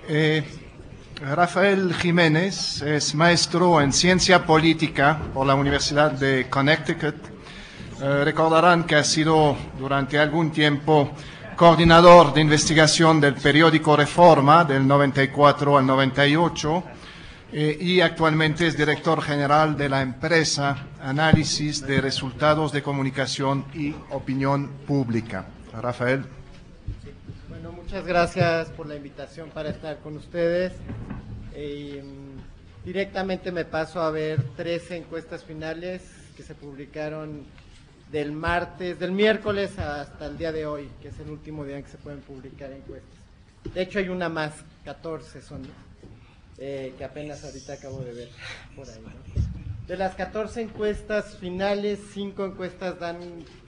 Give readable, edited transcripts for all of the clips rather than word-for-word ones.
Eh, Rafael Jiménez es maestro en ciencia política por la Universidad de Connecticut. Recordarán que ha sido durante algún tiempo coordinador de investigación del periódico Reforma del 94 al 98 y actualmente es director general de la empresa Análisis de Resultados de Comunicación y Opinión Pública. Rafael. Bueno, muchas gracias por la invitación para estar con ustedes. Directamente me paso a ver 13 encuestas finales que se publicaron del miércoles hasta el día de hoy, que es el último día en que se pueden publicar encuestas. De hecho hay una más, 14 son, que apenas ahorita acabo de ver por ahí, ¿no? De las 14 encuestas finales, 5 encuestas dan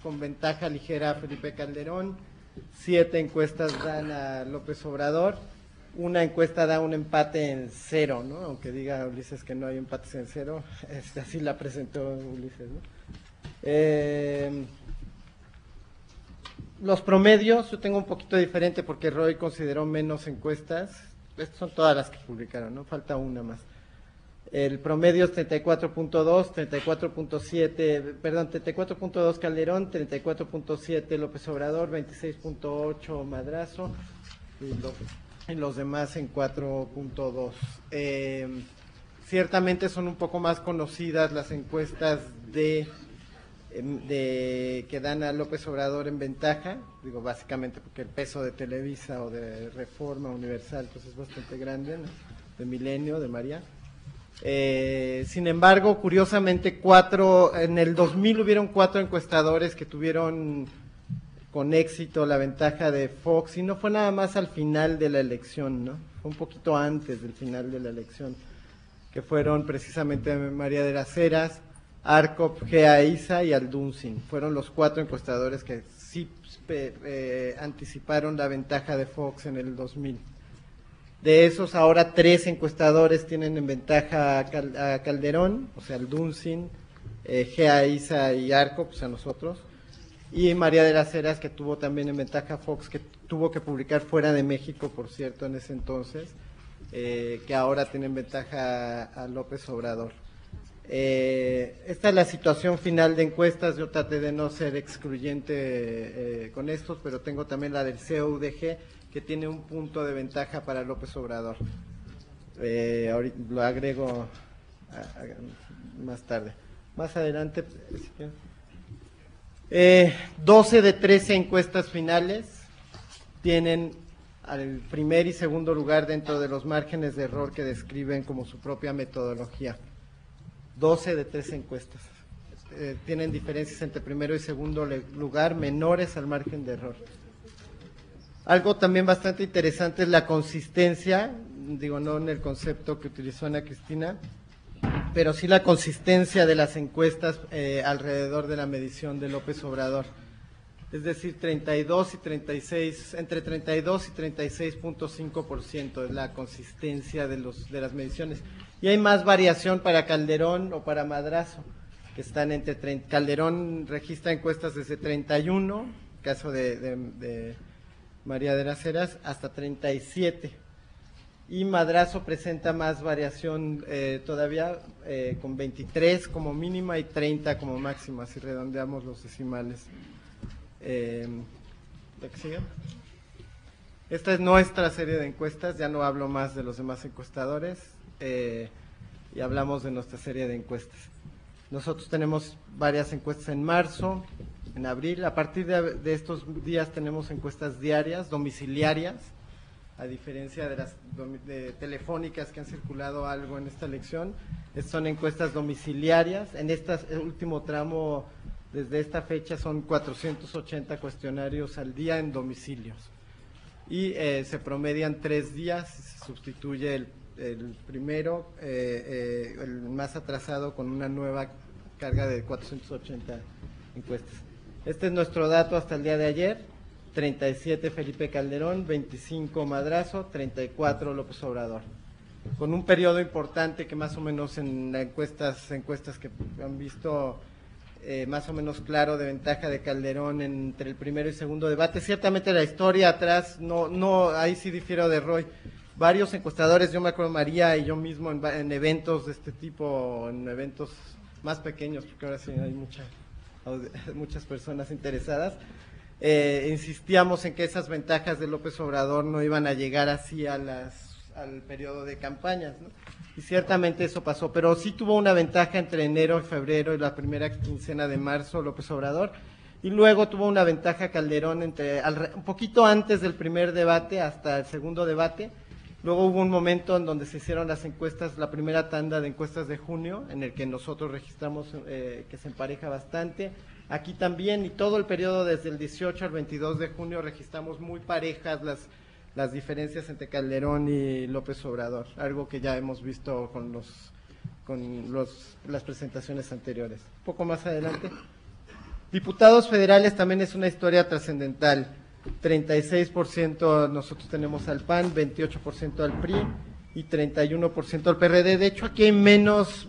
con ventaja ligera a Felipe Calderón, 7 encuestas dan a López Obrador, una encuesta da un empate en 0, ¿no? Aunque diga Ulises que no hay empates en 0, así la presentó Ulises, ¿no? Los promedios, yo tengo un poquito diferente porque Roy consideró menos encuestas. Estas son todas las que publicaron, ¿no? Falta una más. El promedio es 34.2, 34.2 Calderón, 34.7 López Obrador, 26.8 Madrazo y los demás en 4.2. Ciertamente son un poco más conocidas las encuestas que dan a López Obrador en ventaja, digo básicamente porque el peso de Televisa o de Reforma Universal pues es bastante grande, ¿no? De Milenio, de María. Sin embargo, curiosamente, en el 2000 hubieron 4 encuestadores que tuvieron con éxito la ventaja de Fox, y no fue nada más al final de la elección, ¿no? Fue un poquito antes del final de la elección, que fueron precisamente María de las Heras, Arcop, Gea Isa y Alduncin. Fueron los 4 encuestadores que sí anticiparon la ventaja de Fox en el 2000. De esos, ahora 3 encuestadores tienen en ventaja a Calderón, o sea, Alduncin, Gea Isa y Arcop, o sea, nosotros, y María de las Heras, que tuvo también en ventaja a Fox, que tuvo que publicar fuera de México, por cierto, en ese entonces, que ahora tienen ventaja a López Obrador. Esta es la situación final de encuestas. Yo traté de no ser excluyente con estos, pero tengo también la del CUDG, que tiene un punto de ventaja para López Obrador. Ahorita lo agrego más tarde. Más adelante, si quieren. 12 de 13 encuestas finales tienen al primer y segundo lugar dentro de los márgenes de error que describen como su propia metodología. 12 de 13 encuestas tienen diferencias entre primero y segundo lugar menores al margen de error. Algo también bastante interesante es la consistencia, digo, no en el concepto que utilizó Ana Cristina, pero sí la consistencia de las encuestas alrededor de la medición de López Obrador. Es decir, 32 y 36, entre 32 y 36.5% es la consistencia de las mediciones. Y hay más variación para Calderón o para Madrazo, que están entre Calderón registra encuestas desde 31, caso de María de las Heras, hasta 37. Y Madrazo presenta más variación todavía, con 23 como mínima y 30 como máxima, si redondeamos los decimales. ¿La que sigue? Esta es nuestra serie de encuestas, ya no hablo más de los demás encuestadores, y hablamos de nuestra serie de encuestas. Nosotros tenemos varias encuestas en marzo, en abril. A partir de estos días tenemos encuestas diarias, domiciliarias, a diferencia de las telefónicas que han circulado algo en esta elección. Son encuestas domiciliarias. En este último tramo, desde esta fecha, son 480 cuestionarios al día en domicilios. Y se promedian 3 días, se sustituye el primero, el más atrasado, con una nueva carga de 480 encuestas. Este es nuestro dato hasta el día de ayer: 37 Felipe Calderón, 25 Madrazo, 34 López Obrador. Con un periodo importante que más o menos en las encuestas que han visto, más o menos claro, de ventaja de Calderón entre el primero y segundo debate. Ciertamente la historia atrás, no, ahí sí difiero de Roy. varios encuestadores, yo me acuerdo María y yo mismo en eventos de este tipo, en eventos más pequeños, porque ahora sí hay muchas personas interesadas, insistíamos en que esas ventajas de López Obrador no iban a llegar así al periodo de campañas, ¿no? Y ciertamente eso pasó, pero sí tuvo una ventaja entre enero y febrero y la primera quincena de marzo López Obrador, y luego tuvo una ventaja Calderón un poquito antes del primer debate hasta el segundo debate. Luego hubo un momento en donde se hicieron las encuestas, la primera tanda de encuestas de junio, en el que nosotros registramos que se empareja bastante. Aquí también, y todo el periodo desde el 18 al 22 de junio registramos muy parejas las diferencias entre Calderón y López Obrador, algo que ya hemos visto con las presentaciones anteriores. Un poco más adelante. Diputados federales también es una historia trascendental. 36% nosotros tenemos al PAN, 28% al PRI y 31% al PRD. De hecho, aquí hay menos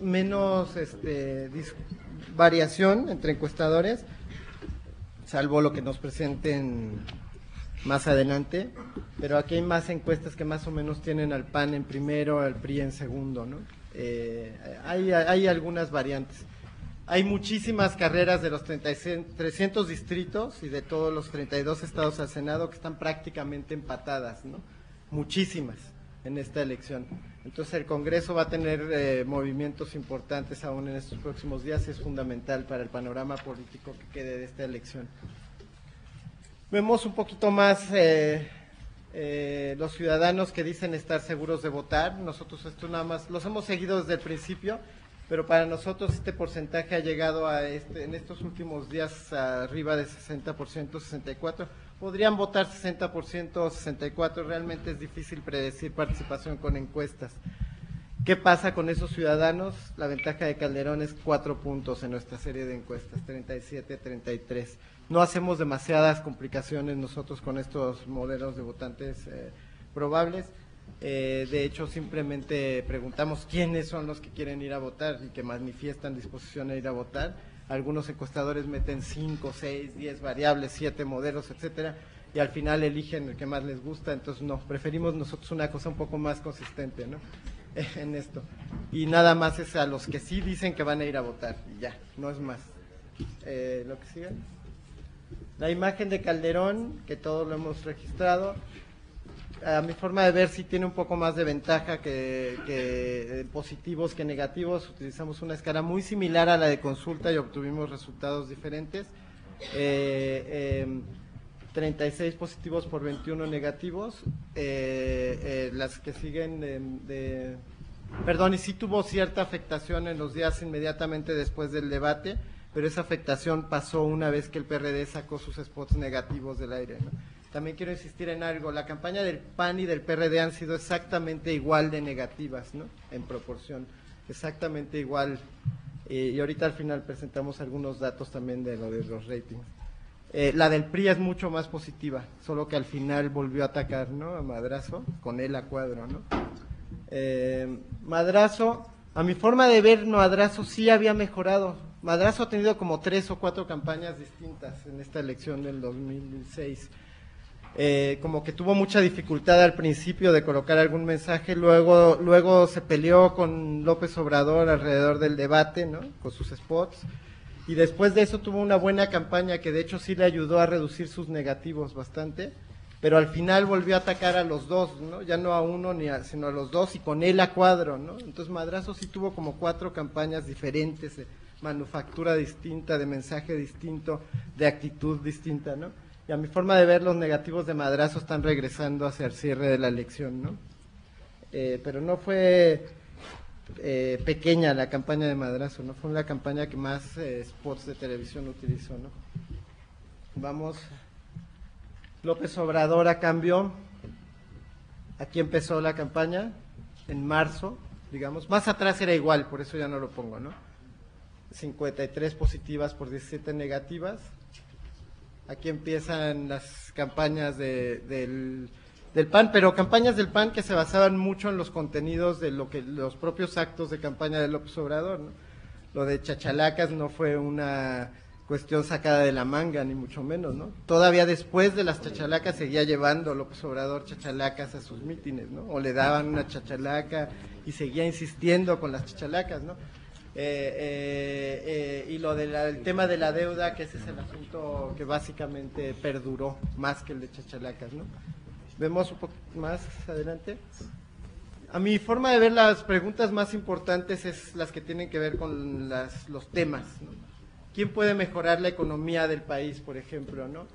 variación entre encuestadores, salvo lo que nos presenten más adelante, pero aquí hay más encuestas que más o menos tienen al PAN en primero, al PRI en segundo, ¿no? Hay algunas variantes. Hay muchísimas carreras de los 300 distritos y de todos los 32 estados al Senado que están prácticamente empatadas, ¿no? Muchísimas en esta elección. Entonces el Congreso va a tener movimientos importantes aún en estos próximos días y es fundamental para el panorama político que quede de esta elección. Vemos un poquito más los ciudadanos que dicen estar seguros de votar. Nosotros esto nada más los hemos seguido desde el principio, pero para nosotros este porcentaje ha llegado en estos últimos días arriba de 60%, 64%. Podrían votar 60% o 64%, realmente es difícil predecir participación con encuestas. ¿Qué pasa con esos ciudadanos? La ventaja de Calderón es 4 puntos en nuestra serie de encuestas, 37-33. No hacemos demasiadas complicaciones nosotros con estos modelos de votantes probables. De hecho, simplemente preguntamos quiénes son los que quieren ir a votar y que manifiestan disposición a ir a votar. Algunos encuestadores meten 5, 6, 10 variables, 7 modelos, etcétera, y al final eligen el que más les gusta. Entonces, no, preferimos nosotros una cosa un poco más consistente, ¿no? En esto. Y nada más es a los que sí dicen que van a ir a votar, y ya, no es más. Lo que sigue. La imagen de Calderón, que todos lo hemos registrado. A mi forma de ver sí tiene un poco más de ventaja que positivos que negativos. Utilizamos una escala muy similar a la de consulta y obtuvimos resultados diferentes. 36 positivos por 21 negativos. Las que siguen perdón, y sí tuvo cierta afectación en los días inmediatamente después del debate, pero esa afectación pasó una vez que el PRD sacó sus spots negativos del aire, ¿no? También quiero insistir en algo, la campaña del PAN y del PRD han sido exactamente igual de negativas, ¿no? En proporción, exactamente igual, y ahorita al final presentamos algunos datos también de lo de los ratings. La del PRI es mucho más positiva, solo que al final volvió a atacar, ¿no? A Madrazo, con él a cuadro, ¿no? Madrazo, a mi forma de ver, Madrazo sí había mejorado. Madrazo ha tenido como 3 o 4 campañas distintas en esta elección del 2006. Como que tuvo mucha dificultad al principio de colocar algún mensaje, luego se peleó con López Obrador alrededor del debate, ¿no? Con sus spots, y después de eso tuvo una buena campaña que de hecho sí le ayudó a reducir sus negativos bastante, pero al final volvió a atacar a los dos, ¿no? Ya no a uno sino a los dos, y con él a cuadro, ¿no? Entonces Madrazo sí tuvo como 4 campañas diferentes, de manufactura distinta, de mensaje distinto, de actitud distinta, ¿no? Y a mi forma de ver, los negativos de Madrazo están regresando hacia el cierre de la elección, ¿no? Pero no fue pequeña la campaña de Madrazo, ¿no? Fue la campaña que más spots de televisión utilizó, ¿no? Vamos. López Obrador a cambio. Aquí empezó la campaña, en marzo, digamos. Más atrás era igual, por eso ya no lo pongo, ¿no? 53 positivas por 17 negativas. Aquí empiezan las campañas del PAN, pero campañas del PAN que se basaban mucho en los contenidos de los propios actos de campaña de López Obrador, ¿no? Lo de Chachalacas no fue una cuestión sacada de la manga, ni mucho menos, ¿no? Todavía después de las chachalacas seguía llevando López Obrador chachalacas a sus mítines, ¿no? O le daban una chachalaca y seguía insistiendo con las chachalacas, ¿no? Y lo del tema de la deuda, que ese es el asunto que básicamente perduró más que el de chachalacas, ¿no? Vemos un poco más adelante. A mi forma de ver, las preguntas más importantes es las que tienen que ver con los temas, ¿no? ¿Quién puede mejorar la economía del país, por ejemplo, ¿no?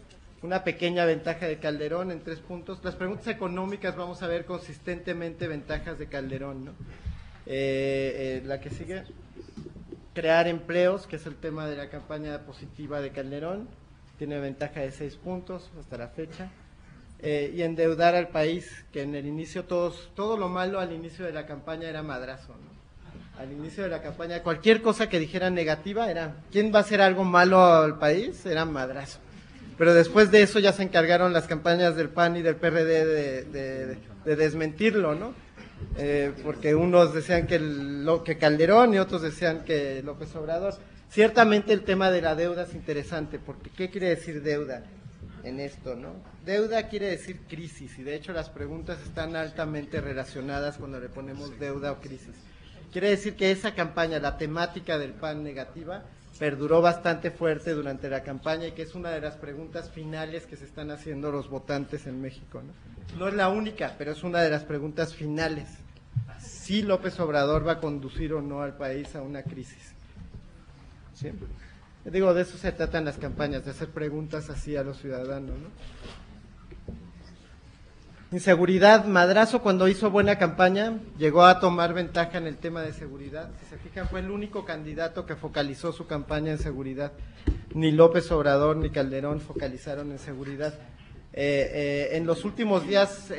Una pequeña ventaja de Calderón en 3 puntos. Las preguntas económicas vamos a ver consistentemente ventajas de Calderón, ¿no? La que sigue, crear empleos, que es el tema de la campaña positiva de Calderón, tiene ventaja de 6 puntos hasta la fecha. Y endeudar al país, que en el inicio todo lo malo al inicio de la campaña era madrazo, ¿no? Al inicio de la campaña, cualquier cosa que dijeran negativa era, ¿quién va a hacer algo malo al país? Era madrazo. Pero después de eso ya se encargaron las campañas del PAN y del PRD de desmentirlo, ¿no? Porque unos decían que Calderón y otros decían que López Obrador. Ciertamente el tema de la deuda es interesante, porque ¿qué quiere decir deuda en esto, no? Deuda quiere decir crisis, y de hecho las preguntas están altamente relacionadas cuando le ponemos deuda o crisis. Quiere decir que esa campaña, la temática del PAN negativa, perduró bastante fuerte durante la campaña y que es una de las preguntas finales que se están haciendo los votantes en México, ¿no? No es la única, pero es una de las preguntas finales. Si López Obrador va a conducir o no al país a una crisis. ¿Sí? Digo, de eso se tratan las campañas, de hacer preguntas así a los ciudadanos, ¿no? Inseguridad, Madrazo cuando hizo buena campaña llegó a tomar ventaja en el tema de seguridad. Si se fijan, fue el único candidato que focalizó su campaña en seguridad. Ni López Obrador ni Calderón focalizaron en seguridad. En los últimos días,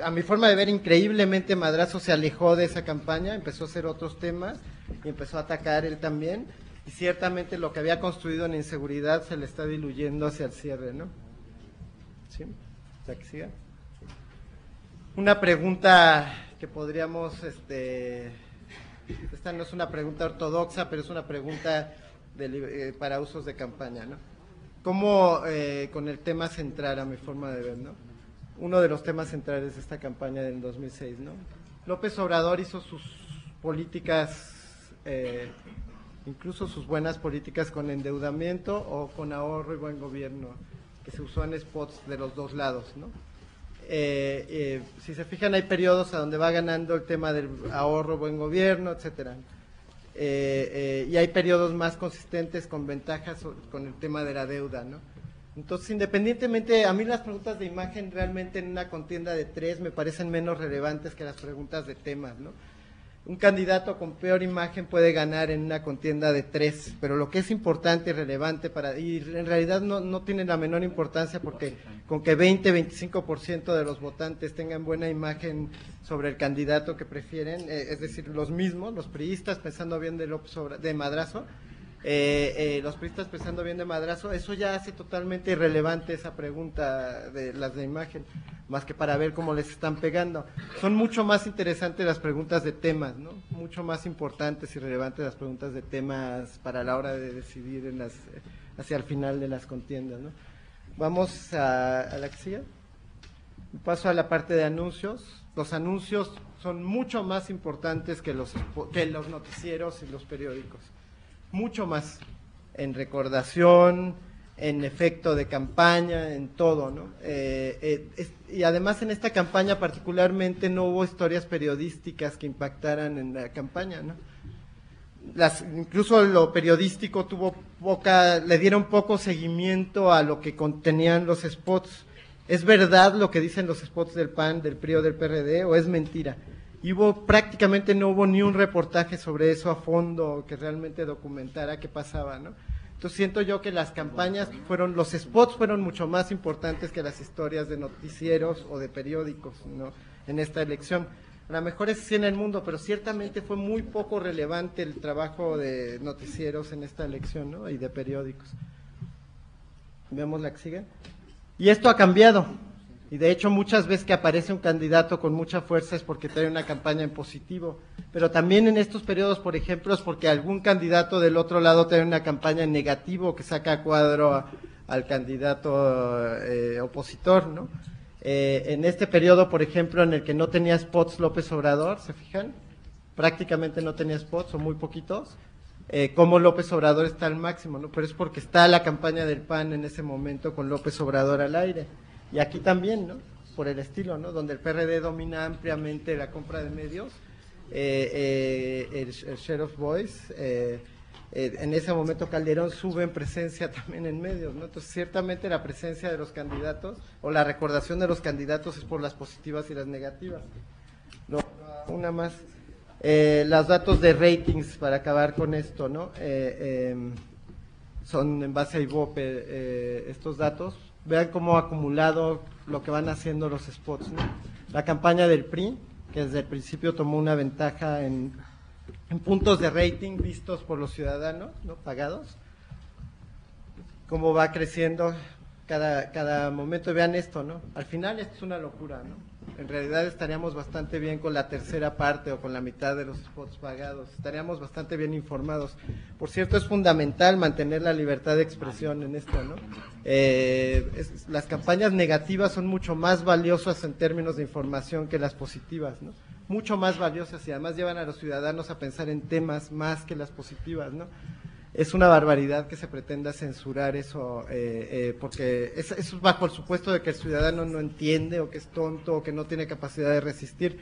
a mi forma de ver, increíblemente Madrazo se alejó de esa campaña, empezó a hacer otros temas y empezó a atacar él también. Y ciertamente lo que había construido en inseguridad se le está diluyendo hacia el cierre, ¿no? ¿Sí? ¿Ya que siga? Una pregunta que podríamos, esta no es una pregunta ortodoxa, pero es una pregunta para usos de campaña, ¿no? ¿Cómo con el tema central, a mi forma de ver, ¿no? Uno de los temas centrales de esta campaña del 2006, ¿no? López Obrador hizo sus políticas, incluso sus buenas políticas con endeudamiento o con ahorro y buen gobierno, que se usó en spots de los dos lados, ¿no? Si se fijan, hay periodos a donde va ganando el tema del ahorro, buen gobierno, etcétera. Y hay periodos más consistentes con ventajas con el tema de la deuda, ¿no? Entonces, independientemente, a mí las preguntas de imagen realmente en una contienda de 3 me parecen menos relevantes que las preguntas de temas, ¿no? Un candidato con peor imagen puede ganar en una contienda de 3, pero lo que es importante y relevante y en realidad no tiene la menor importancia, porque con que 20-25% de los votantes tengan buena imagen sobre el candidato que prefieren, es decir, los mismos, los priistas pensando bien de Madrazo, los priistas pensando bien de Madrazo, eso ya hace totalmente irrelevante esa pregunta de las de imagen, más que para ver cómo les están pegando. Son mucho más interesantes las preguntas de temas, ¿no? Mucho más importantes y relevantes las preguntas de temas para la hora de decidir hacia el final de las contiendas, ¿no? Vamos a la que sigue. Paso a la parte de anuncios. Los anuncios son mucho más importantes que los noticieros y los periódicos. Mucho más en recordación, en efecto de campaña, en todo, ¿no? Y además en esta campaña particularmente no hubo historias periodísticas que impactaran en la campaña, ¿no? Incluso lo periodístico le dieron poco seguimiento a lo que contenían los spots. ¿Es verdad lo que dicen los spots del PAN, del PRI o del PRD, o es mentira? Y prácticamente no hubo ni un reportaje sobre eso a fondo que realmente documentara qué pasaba, ¿no? Entonces siento yo que las campañas los spots fueron mucho más importantes que las historias de noticieros o de periódicos, ¿no? En esta elección. A lo mejor es así en el mundo, pero ciertamente fue muy poco relevante el trabajo de noticieros en esta elección, ¿no? Y de periódicos. Veamos la que sigue. Y esto ha cambiado. Y de hecho muchas veces que aparece un candidato con mucha fuerza es porque trae una campaña en positivo, pero también en estos periodos, por ejemplo, es porque algún candidato del otro lado trae una campaña en negativo que saca a cuadro al candidato opositor, ¿no? En este periodo, por ejemplo, en el que no tenía spots López Obrador, ¿se fijan? Prácticamente no tenía spots o muy poquitos. Como López Obrador está al máximo, ¿no? Pero es porque está la campaña del PAN en ese momento con López Obrador al aire. Y aquí también, ¿no? Por el estilo, ¿no? Donde el PRD domina ampliamente la compra de medios, el share of voice, en ese momento Calderón sube en presencia también en medios, ¿no? Entonces, ciertamente la presencia de los candidatos o la recordación de los candidatos es por las positivas y las negativas. No, una más. Los datos de ratings para acabar con esto, ¿no? Son en base a IVOPE estos datos. Vean cómo ha acumulado lo que van haciendo los spots, ¿no? La campaña del PRI, que desde el principio tomó una ventaja en puntos de rating vistos por los ciudadanos, ¿no? Pagados. Cómo va creciendo cada momento. Vean esto, ¿no? Al final esto es una locura, ¿no? En realidad estaríamos bastante bien con la tercera parte o con la mitad de los spots pagados, estaríamos bastante bien informados. Por cierto, es fundamental mantener la libertad de expresión en esto, ¿no? Las campañas negativas son mucho más valiosas en términos de información que las positivas, ¿no? Mucho más valiosas y además llevan a los ciudadanos a pensar en temas más que las positivas, ¿no? Es una barbaridad que se pretenda censurar eso, porque eso es bajo el supuesto de que el ciudadano no entiende o que es tonto o que no tiene capacidad de resistir,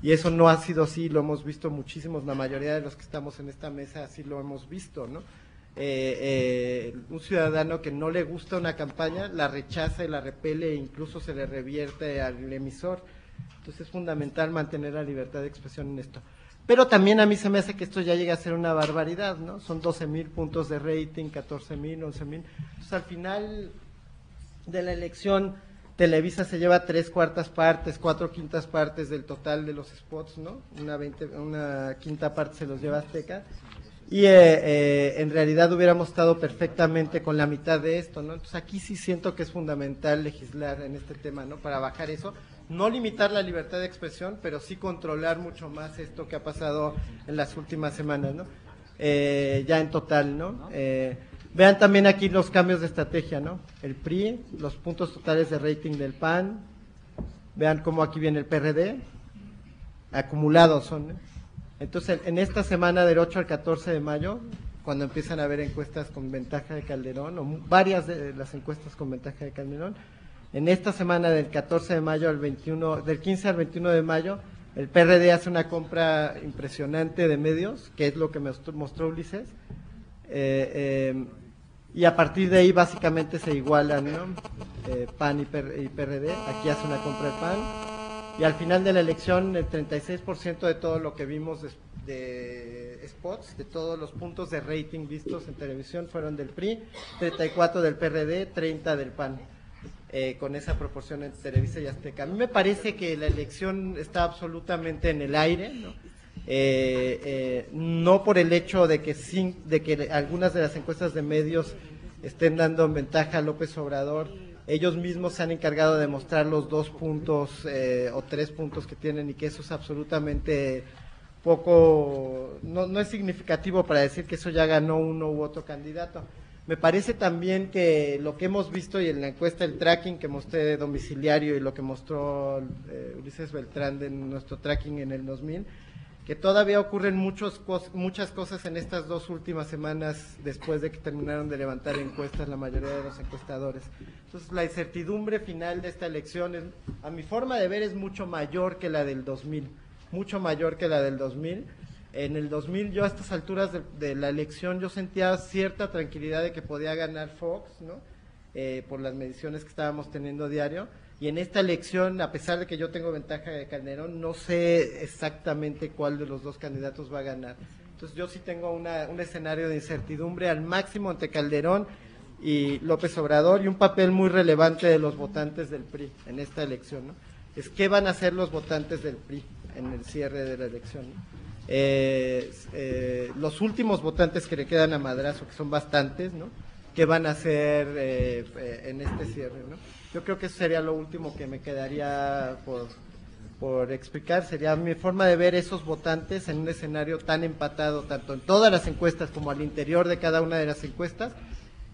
y eso no ha sido así, lo hemos visto muchísimos, la mayoría de los que estamos en esta mesa así lo hemos visto, ¿no? Un ciudadano que no le gusta una campaña, la rechaza y la repele e incluso se le revierte al emisor. Entonces es fundamental mantener la libertad de expresión en esto. Pero también a mí se me hace que esto ya llega a ser una barbaridad, ¿no? Son 12,000 puntos de rating, 14,000, 11,000. Entonces al final de la elección, Televisa se lleva 3/4 partes, 4/5 partes del total de los spots, ¿no? Una quinta parte se los lleva Azteca. Y en realidad hubiéramos estado perfectamente con la mitad de esto, ¿no? Entonces aquí sí siento que es fundamental legislar en este tema, ¿no? Para bajar eso. No limitar la libertad de expresión, pero sí controlar mucho más esto que ha pasado en las últimas semanas, ¿no? Ya en total, ¿no? Vean también aquí los cambios de estrategia, ¿no? El PRI, los puntos totales de rating del PAN, vean cómo aquí viene el PRD, acumulados son, ¿eh? Entonces, en esta semana del 8 al 14 de mayo, cuando empiezan a haber encuestas con ventaja de Calderón, o varias de las encuestas con ventaja de Calderón, en esta semana del 14 de mayo al 21, del 15 al 21 de mayo, el PRD hace una compra impresionante de medios, que es lo que mostró Ulises, y a partir de ahí básicamente se igualan, ¿no? PAN y PRD, aquí hace una compra el PAN, y al final de la elección el 36% de todo lo que vimos de spots, de todos los puntos de rating vistos en televisión fueron del PRI, 34 del PRD, 30 del PAN. Con esa proporción entre Televisa y Azteca. A mí me parece que la elección está absolutamente en el aire, ¿no? No por el hecho de que algunas de las encuestas de medios estén dando ventaja a López Obrador. Ellos mismos se han encargado de mostrar los 2 puntos o 3 puntos que tienen, y que eso es absolutamente poco, no es significativo para decir que eso ya ganó uno u otro candidato. Me parece también que lo que hemos visto, y en la encuesta el tracking que mostré domiciliario y lo que mostró Ulises Beltrán de nuestro tracking en el 2000, que todavía ocurren muchas cosas en estas 2 últimas semanas después de que terminaron de levantar encuestas la mayoría de los encuestadores. Entonces la incertidumbre final de esta elección, a mi forma de ver, es mucho mayor que la del 2000, mucho mayor que la del 2000. En el 2000 yo a estas alturas de la elección yo sentía cierta tranquilidad de que podía ganar Fox, ¿no? Por las mediciones que estábamos teniendo diario, y en esta elección, a pesar de que yo tengo ventaja de Calderón, no sé exactamente cuál de los 2 candidatos va a ganar. Entonces yo sí tengo un escenario de incertidumbre al máximo entre Calderón y López Obrador, y un papel muy relevante de los votantes del PRI en esta elección, ¿no? Es qué van a hacer los votantes del PRI en el cierre de la elección, ¿no? Los últimos votantes que le quedan a Madrazo, que son bastantes, ¿no? qué van a hacer en este cierre, ¿no? Yo creo que eso sería lo último que me quedaría por explicar, sería mi forma de ver esos votantes en un escenario tan empatado, tanto en todas las encuestas como al interior de cada una de las encuestas.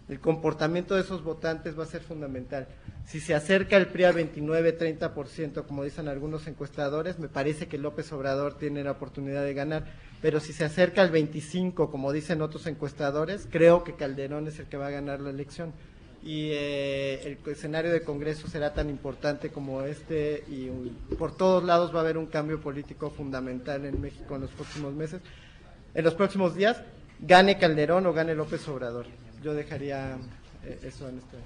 El comportamiento de esos votantes va a ser fundamental. Si se acerca el PRI al 29-30%, como dicen algunos encuestadores, me parece que López Obrador tiene la oportunidad de ganar, pero si se acerca al 25%, como dicen otros encuestadores, creo que Calderón es el que va a ganar la elección. Y el escenario de Congreso será tan importante como este, y por todos lados va a haber un cambio político fundamental en México en los próximos meses, en los próximos días, gane Calderón o gane López Obrador. Yo dejaría eso en este